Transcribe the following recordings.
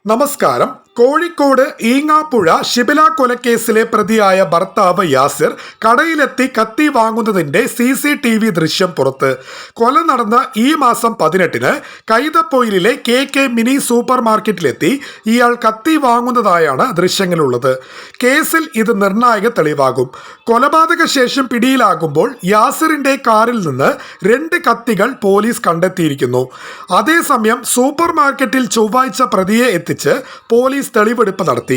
നമസ്കാരം. കോഴിക്കോട് ഈങ്ങാപ്പുഴ ഷിബില കൊലക്കേസിലെ പ്രതിയായ ഭർത്താവ് യാസിർ കടയിലെത്തി കത്തി വാങ്ങുന്നതിന്റെ CCTV ദൃശ്യം പുറത്ത്. കൊല നടന്ന ഈ മാസം 18-ന് കൈതപ്പൊയിലിലെ KK മിനി സൂപ്പർ മാർക്കറ്റിലെത്തി ഇയാൾ കത്തി വാങ്ങുന്നതായാണ് ദൃശ്യങ്ങളുള്ളത്. കേസിൽ ഇത് നിർണായക തെളിവാകും. കൊലപാതക ശേഷം പിടിയിലാകുമ്പോൾ യാസിറിന്റെ കാറിൽ നിന്ന് 2 കത്തികൾ പോലീസ് കണ്ടെത്തിയിരിക്കുന്നു. അതേസമയം സൂപ്പർ മാർക്കറ്റിൽ ചൊവ്വാഴ്ച പ്രതിയെ എത്തിച്ച് പോലീസ് തെളിവെടുപ്പ് നടത്തി.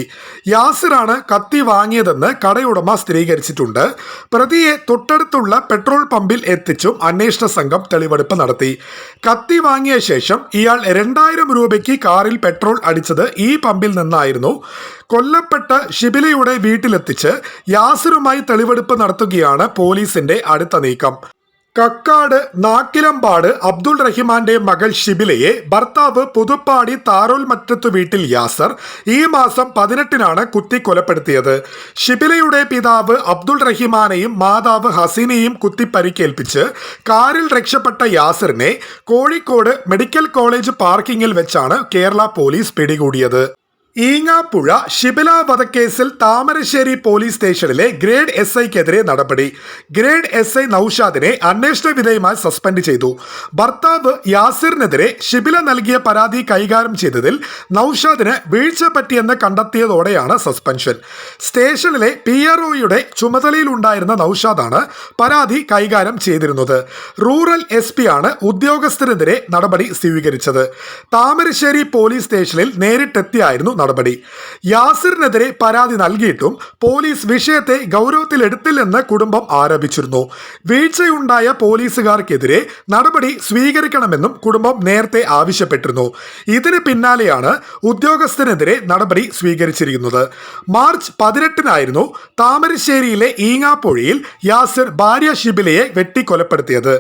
യാസിറാണ് കത്തി വാങ്ങിയതെന്ന് കടയുടമ സ്ഥിരീകരിച്ചിട്ടുണ്ട്. പ്രതിയെ തൊട്ടടുത്തുള്ള പെട്രോൾ പമ്പിൽ എത്തിച്ചും അന്വേഷണ സംഘം തെളിവെടുപ്പ് നടത്തി. കത്തി വാങ്ങിയ ശേഷം ഇയാൾ 2000 രൂപയ്ക്ക് കാറിൽ പെട്രോൾ അടിച്ചത് ഈ പമ്പിൽ നിന്നായിരുന്നു. കൊല്ലപ്പെട്ട ഷിബിലയുടെ വീട്ടിലെത്തിച്ച് യാസിറുമായി തെളിവെടുപ്പ് നടത്തുകയാണ് പോലീസിന്റെ അടുത്ത നീക്കം. കക്കാട് നാക്കിലമ്പാട് അബ്ദുൾ റഹിമാന്റെ മകൾ ഷിബിലയെ ഭർത്താവ് പുതുപ്പാടി താരോൽമറ്റത്തു വീട്ടിൽ യാസർ ഈ മാസം 18-നാണ് കുത്തി കൊലപ്പെടുത്തിയത്. ഷിബിലയുടെ പിതാവ് അബ്ദുൾ റഹിമാനെയും മാതാവ് ഹസീനയും കുത്തി പരിക്കേൽപ്പിച്ച് കാറിൽ രക്ഷപ്പെട്ട യാസറിനെ കോഴിക്കോട് മെഡിക്കൽ കോളേജ് പാർക്കിങ്ങിൽ വെച്ചാണ് കേരള പോലീസ് പിടികൂടിയത്. ഈങ്ങാപ്പുഴ ഷിബില വധക്കേസിൽ താമരശ്ശേരി പോലീസ് സ്റ്റേഷനിലെ ഗ്രേഡ് SIക്കെതിരെ നടപടി. ഗ്രേഡ് SI നൌഷാദിനെ അന്വേഷണ വിധേയമായി സസ്പെൻഡ് ചെയ്തു. ഭർത്താവ് യാസിറിനെതിരെ ഷിബില നൽകിയ പരാതി കൈകാര്യം ചെയ്തതിൽ നൌഷാദിന് വീഴ്ച പറ്റിയെന്ന് കണ്ടെത്തിയതോടെയാണ് സസ്പെൻഷൻ. സ്റ്റേഷനിലെ PROയുടെ ചുമതലയിലുണ്ടായിരുന്ന നൌഷാദാണ് പരാതി കൈകാര്യം ചെയ്തിരുന്നത്. റൂറൽ SP ആണ് ഉദ്യോഗസ്ഥരെതിരെ നടപടി സ്വീകരിച്ചത്. താമരശ്ശേരി പോലീസ് സ്റ്റേഷനിൽ നേരിട്ടെത്തിയായിരുന്നു നടപടി. യാസിറിനെതിരെ പരാതി നൽകിയിട്ടും പോലീസ് വിഷയത്തെ ഗൗരവത്തിലെടുത്തില്ലെന്ന് കുടുംബം ആരോപിച്ചിരുന്നു. വീഴ്ചയുണ്ടായ പോലീസുകാർക്കെതിരെ നടപടി സ്വീകരിക്കണമെന്നും കുടുംബം നേരത്തെ ആവശ്യപ്പെട്ടിരുന്നു. ഇതിന് പിന്നാലെയാണ് ഉദ്യോഗസ്ഥനെതിരെ നടപടി സ്വീകരിച്ചിരിക്കുന്നത്. മാർച്ച് 18-നായിരുന്നു താമരശ്ശേരിയിലെ ഈങ്ങാപ്പുഴയിൽ യാസിർ ഭാര്യ ഷിബിലയെ വെട്ടിക്കൊലപ്പെടുത്തിയത്.